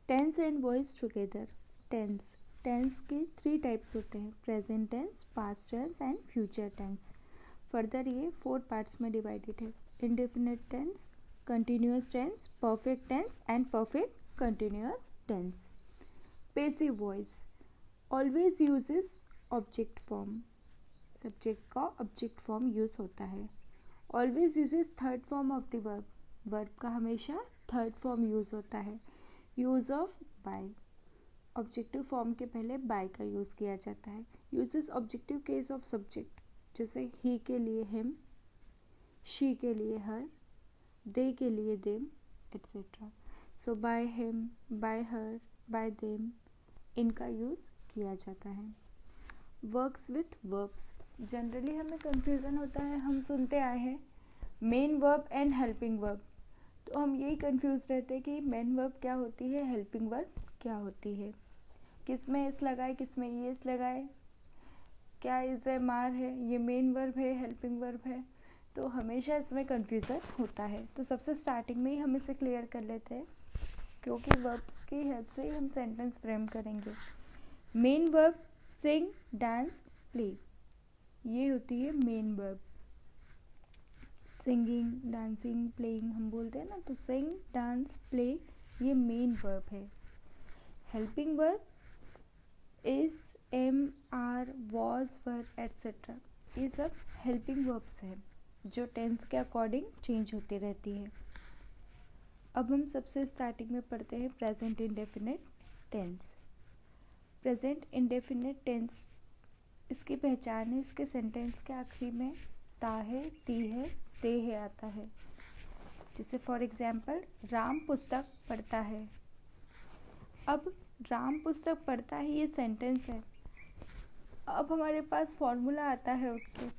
Tense and voice together. Tense के 3 types होते हैं, present tense, past tense and future tense. Further ये 4 parts में डिवाइडेड है, indefinite tense, continuous tense, perfect tense and perfect continuous tense. Passive voice always uses object form, subject का object form use होता है। Always uses third form of the verb, verb का हमेशा third form use होता है। Use of by, objective form के पहले bye का यूज किया जाता है। Uses objective case of subject, जैसे ही के लिए हिम, शी के लिए हर, दे के लिए them etcetera. So by him, bye her, bye them, इनका यूज किया जाता है। वर्क्स विथ वर्ब्स, जनरली हमें कंफ्यूजन होता है, हम सुनते आए हैं main verb and helping verb, तो हम यही कंफ्यूज रहते हैं कि मेन वर्ब क्या होती है, हेल्पिंग वर्ब क्या होती है, किस में इस लगाए, किस में ये इस लगाए, क्या इज है मार है, ये मेन वर्ब है हेल्पिंग वर्ब है, तो हमेशा इसमें कंफ्यूजन होता है। तो सबसे स्टार्टिंग में ही हम इसे क्लियर कर लेते हैं, क्योंकि वर्ब्स की हेल्प से ही हम सेंटेंस फ्रेम करेंगे। Main verb sing, dance, play, ये होती है main verb. Singing, dancing, playing हम बोलते हैं ना, तो सिंग, डांस, प्ले ये मेन वर्ब है। Helping verb is, am, are, was, were etcetera, ये सब हेल्पिंग वर्ब्स हैं जो टेंस के अकॉर्डिंग चेंज होती रहती है। अब हम सबसे स्टार्टिंग में पढ़ते हैं present indefinite tense. Present indefinite tense, इसकी पहचान है इसके सेंटेंस के आखिरी में ता है, ती है, ते है आता है। जैसे फॉर एग्जाम्पल राम पुस्तक पढ़ता है। अब राम पुस्तक पढ़ता है ये सेंटेंस है, अब हमारे पास फॉर्मूला आता है उठ के,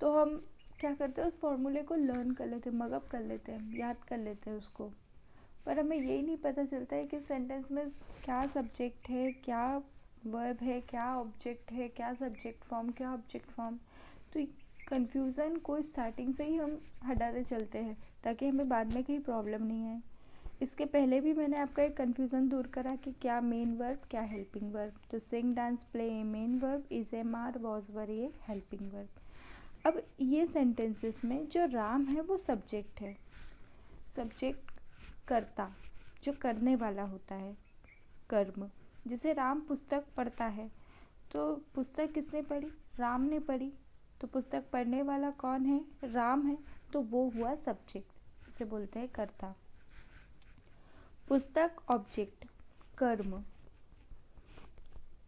तो हम क्या करते हैं, उस फॉर्मूले को लर्न कर लेते हैं, मगअप कर लेते हैं, याद कर लेते हैं उसको, पर हमें यही नहीं पता चलता है कि सेंटेंस में क्या सब्जेक्ट है, क्या वर्ब है, क्या ऑब्जेक्ट है, क्या सब्जेक्ट फॉर्म, क्या ऑब्जेक्ट फॉर्म। तो कन्फ्यूज़न को स्टार्टिंग से ही हम हटाते चलते हैं ताकि हमें बाद में कहीं प्रॉब्लम नहीं आए। इसके पहले भी मैंने आपका एक कन्फ्यूज़न दूर करा कि क्या मेन वर्ब, क्या हेल्पिंग वर्ब। तो sing, dance, play main verb, is, am, are, was, were ये हेल्पिंग वर्ब। अब ये सेंटेंसेस में जो राम है वो सब्जेक्ट है, सब्जेक्ट कर्ता जो करने वाला होता है, कर्म। जैसे राम पुस्तक पढ़ता है, तो पुस्तक किसने पढ़ी, राम ने पढ़ी, तो पुस्तक पढ़ने वाला कौन है, राम है, तो वो हुआ सब्जेक्ट, उसे बोलते हैं कर्ता। पुस्तक ऑब्जेक्ट, कर्म,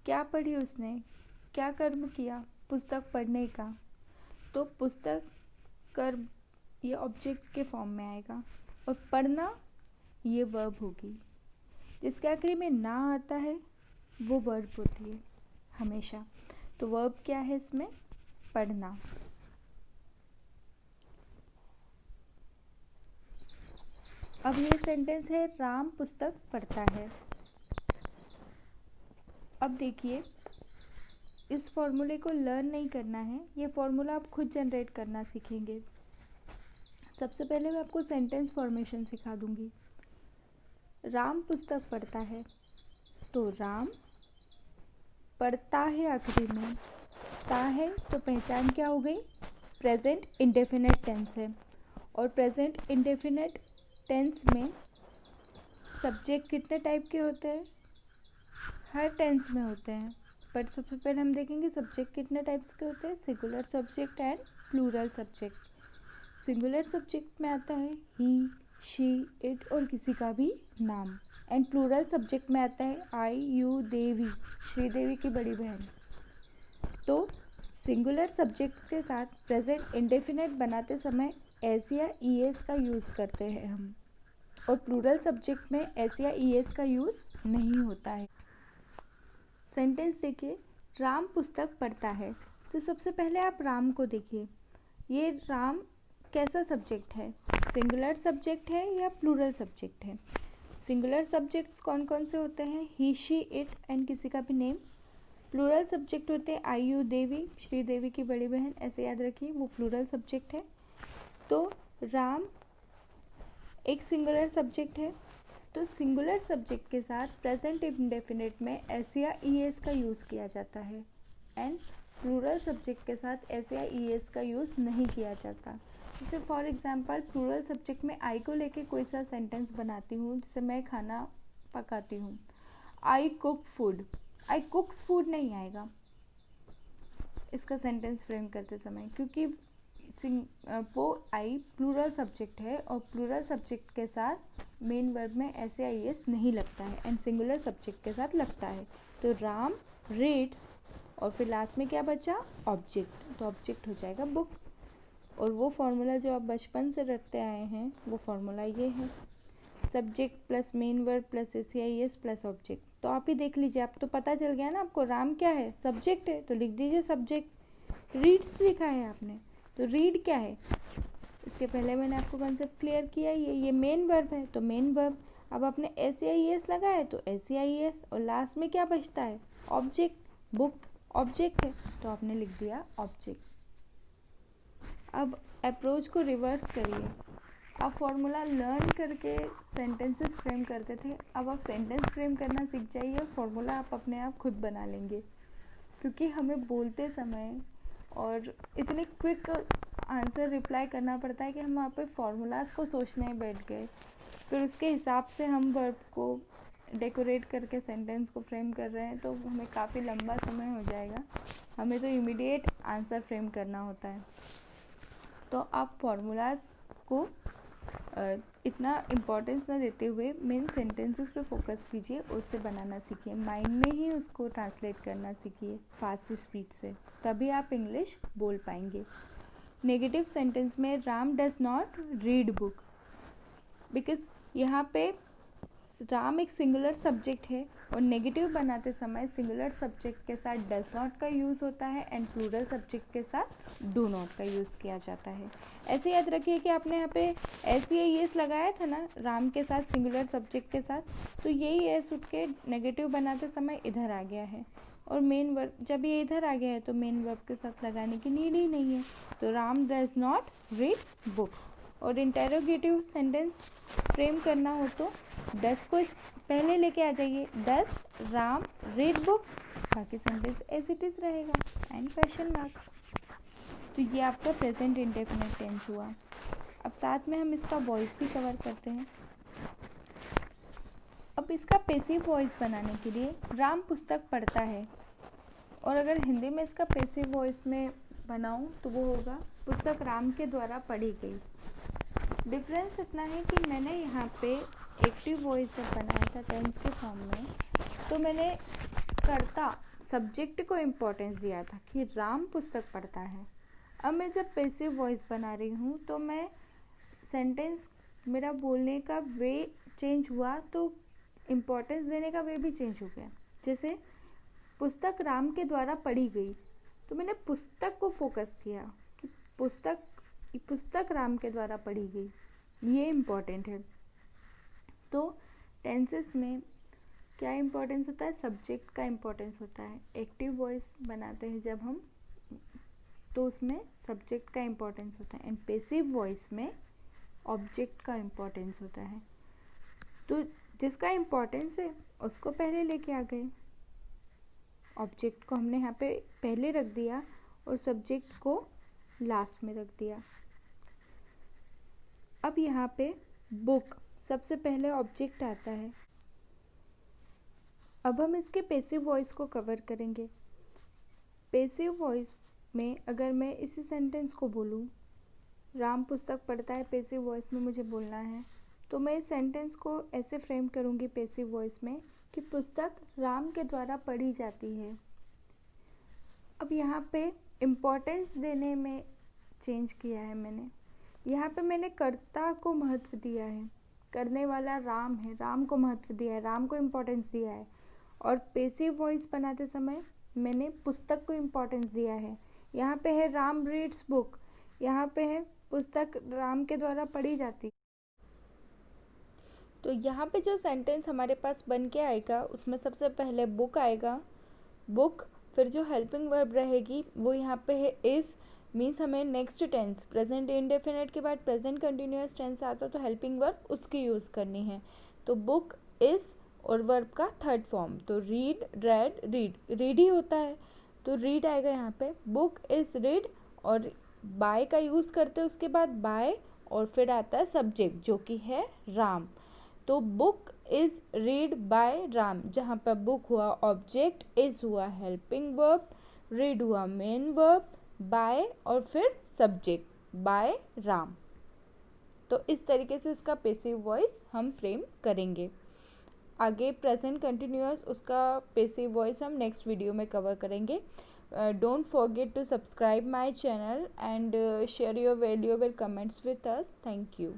क्या पढ़ी उसने, क्या कर्म किया, पुस्तक पढ़ने का, तो पुस्तक कर्म ये ऑब्जेक्ट के फॉर्म में आएगा, और पढ़ना ये वर्ब होगी। जिसके आखिरी में ना आता है वो वर्ब होती है हमेशा। तो वर्ब क्या है इसमें, पढ़ना। अब ये सेंटेंस है राम पुस्तक पढ़ता है। अब देखिए, इस फॉर्मूले को लर्न नहीं करना है, ये फॉर्मूला आप खुद जनरेट करना सीखेंगे। सबसे पहले मैं आपको सेंटेंस फॉर्मेशन सिखा दूंगी। राम पुस्तक पढ़ता है, तो राम पढ़ता है आखिरी में, ता है तो पहचान क्या हो गई, प्रेजेंट इंडेफिनिट टेंस है। और प्रेजेंट इंडेफिनिट टेंस में सब्जेक्ट कितने टाइप के होते हैं, हर टेंस में होते हैं, पर सबसे पहले हम देखेंगे सब्जेक्ट कितने टाइप्स के होते हैं, singular subject and plural subject. Singular subject में आता है ही, शी, इट और किसी का भी नाम, एंड प्लूरल सब्जेक्ट में आता है आई, यू, देवी, श्रीदेवी की बड़ी बहन। तो सिंगुलर सब्जेक्ट के साथ प्रेजेंट इंडेफिनिट बनाते समय एस या ई एस का यूज़ करते हैं हम, और प्लूरल सब्जेक्ट में एस या ई एस का यूज़ नहीं होता है। सेंटेंस देखिए, राम पुस्तक पढ़ता है, तो सबसे पहले आप राम को देखिए, ये राम कैसा सब्जेक्ट है, सिंगुलर सब्जेक्ट है या प्लूरल सब्जेक्ट है। सिंगुलर सब्जेक्ट्स कौन कौन से होते हैं, ही, शी, इट एंड किसी का भी नेम। प्लूरल सब्जेक्ट होते हैं आई, यू, देवी, श्रीदेवी की बड़ी बहन, ऐसे याद रखिए, वो प्लूरल सब्जेक्ट है। तो राम एक सिंगुलर सब्जेक्ट है, तो सिंगुलर सब्जेक्ट के साथ प्रेजेंट इंडेफिनिट में एस या ई एस का यूज़ किया जाता है एंड प्लूरल सब्जेक्ट के साथ एस या ई एस का यूज़ नहीं किया जाता। जैसे फॉर एग्जांपल प्लूरल सब्जेक्ट में आई को लेके कोई सा सेंटेंस बनाती हूँ, जैसे मैं खाना पकाती हूँ, I cook food, I कुक्स food नहीं आएगा इसका सेंटेंस फ्रेम करते समय, क्योंकि वो आई प्लूरल सब्जेक्ट है और प्लूरल सब्जेक्ट के साथ मेन वर्ब में एस या ई एस नहीं लगता है एंड सिंगुलर सब्जेक्ट के साथ लगता है। तो राम रीड्स और फिर लास्ट में क्या बचा, ऑब्जेक्ट, तो ऑब्जेक्ट हो जाएगा बुक। और वो फॉर्मूला जो आप बचपन से रटते आए हैं वो फॉर्मूला ये है, subject plus main verb plus S या ई एस प्लस ऑब्जेक्ट। तो आप ही देख लीजिए, आप तो पता चल गया ना आपको, राम क्या है, सब्जेक्ट है, तो लिख दीजिए सब्जेक्ट। रीड्स लिखा है आपने, तो रीड क्या है, इसके पहले मैंने आपको कंसेप्ट क्लियर किया ये मेन वर्ब है, तो मेन वर्ब। अब आपने एस या ई एस लगाया तो एस या ई एस, और लास्ट में क्या बचता है, ऑब्जेक्ट, बुक ऑब्जेक्ट है, तो आपने लिख दिया ऑब्जेक्ट। अब अप्रोच को रिवर्स करिए, आप फॉर्मूला लर्न करके सेंटेंसेस फ्रेम करते थे, अब आप सेंटेंस फ्रेम करना सीख जाइए, फॉर्मूला आप अपने आप खुद बना लेंगे। क्योंकि हमें बोलते समय और इतने क्विक आंसर रिप्लाई करना पड़ता है कि हम वहाँ पे फॉर्मूलाज को सोचने बैठ गए, फिर उसके हिसाब से हम वर्ब को डेकोरेट करके सेंटेंस को फ्रेम कर रहे हैं, तो हमें काफ़ी लंबा समय हो जाएगा। हमें तो इमीडिएट आंसर फ्रेम करना होता है। तो आप फॉर्मूलाज को इतना इम्पोर्टेंस ना देते हुए मेन सेंटेंसेस पे फोकस कीजिए, उससे बनाना सीखिए, माइंड में ही उसको ट्रांसलेट करना सीखिए फास्ट स्पीड से, तभी आप इंग्लिश बोल पाएंगे। नेगेटिव सेंटेंस में Ram does not read book, because यहाँ पे राम एक सिंगुलर सब्जेक्ट है और नेगेटिव बनाते समय सिंगुलर सब्जेक्ट के साथ डज नॉट का यूज़ होता है एंड प्लूरल सब्जेक्ट के साथ डू नॉट का यूज़ किया जाता है। ऐसे याद रखिए कि आपने यहाँ पे एस या एस लगाया था ना राम के साथ सिंगुलर सब्जेक्ट के साथ, तो यही एस उठ के नेगेटिव बनाते समय इधर आ गया है, और मेन वर्ब जब ये इधर आ गया है तो मेन वर्ब के साथ लगाने की नीड ही नहीं है। तो Ram does not read book. और इंटेरोगेटिव सेंटेंस फ्रेम करना हो तो डस को पहले लेके आ जाइए, डस राम रीड बुक, बाकी सेंटेंस एज इट इज़ रहेगा एंड क्वेश्चन मार्क। तो ये आपका प्रेजेंट इंडेफिनिट टेंस हुआ। अब साथ में हम इसका वॉइस भी कवर करते हैं। अब इसका पैसिव वॉइस बनाने के लिए राम पुस्तक पढ़ता है, और अगर हिंदी में इसका पैसिव वॉइस में बनाऊं तो वो होगा पुस्तक राम के द्वारा पढ़ी गई। डिफरेंस इतना है कि मैंने यहाँ पे एक्टिव वॉइस जब बनाया था टेंस के फॉर्म में, तो मैंने कर्ता सब्जेक्ट को इम्पोर्टेंस दिया था कि राम पुस्तक पढ़ता है। अब मैं जब पैसिव वॉइस बना रही हूँ तो मैं सेंटेंस, मेरा बोलने का वे चेंज हुआ तो इम्पोर्टेंस देने का वे भी चेंज हो गया। जैसे पुस्तक राम के द्वारा पढ़ी गई, तो मैंने पुस्तक को फोकस किया कि पुस्तक राम के द्वारा पढ़ी गई, ये इम्पॉर्टेंट है। तो टेंसेस में क्या इम्पोर्टेंस होता है, सब्जेक्ट का इम्पोर्टेंस होता है। एक्टिव वॉइस बनाते हैं जब हम, तो उसमें सब्जेक्ट का इम्पोर्टेंस होता है, एंड पैसिव वॉइस में ऑब्जेक्ट का इम्पोर्टेंस होता है। तो जिसका इम्पोर्टेंस है उसको पहले लेके आ गए, ऑब्जेक्ट को हमने यहाँ पे पहले रख दिया और सब्जेक्ट को लास्ट में रख दिया। अब यहाँ पे बुक सबसे पहले ऑब्जेक्ट आता है। अब हम इसके पैसिव वॉइस को कवर करेंगे। पैसिव वॉइस में अगर मैं इसी सेंटेंस को बोलूँ, राम पुस्तक पढ़ता है, पैसिव वॉइस में मुझे बोलना है, तो मैं इस सेंटेंस को ऐसे फ्रेम करूँगी पैसिव वॉइस में कि पुस्तक राम के द्वारा पढ़ी जाती है। अब यहाँ पे इम्पोर्टेंस देने में चेंज किया है मैंने, यहाँ पे मैंने कर्ता को महत्व दिया है, करने वाला राम है, राम को महत्व दिया है, राम को इम्पोर्टेंस दिया है। और पैसिव वॉइस बनाते समय मैंने पुस्तक को इम्पोर्टेंस दिया है। यहाँ पे है राम रीड्स बुक, यहाँ पे है पुस्तक राम के द्वारा पढ़ी जाती। तो यहाँ पे जो सेंटेंस हमारे पास बन के आएगा उसमें सबसे पहले बुक आएगा, बुक, फिर जो हेल्पिंग वर्ब रहेगी वो यहाँ पे है इज़, मीन्स हमें नेक्स्ट टेंस, प्रेजेंट इंडेफिनिट के बाद प्रेजेंट कंटिन्यूअस टेंस आता है तो हेल्पिंग वर्ब उसकी यूज़ करनी है। तो बुक इज़ और वर्ब का थर्ड फॉर्म, तो रीड, रेड, रीड ही होता है, तो रीड आएगा यहाँ पे। बुक इज़ रीड और बाय का यूज़ करते हैं उसके बाद बाय, और फिर आता है सब्जेक्ट जो कि है राम। तो book is read by Ram, जहाँ पर बुक हुआ ऑब्जेक्ट, इज़ हुआ हेल्पिंग वर्ब, रीड हुआ मेन वर्ब, बाय और फिर सब्जेक्ट बाय राम। तो इस तरीके से इसका पैसिव वॉइस हम फ्रेम करेंगे। आगे प्रेजेंट कंटिन्यूअस उसका पैसिव वॉइस हम नेक्स्ट वीडियो में कवर करेंगे। Don't forget to subscribe my channel and share your valuable comments with us. Thank you.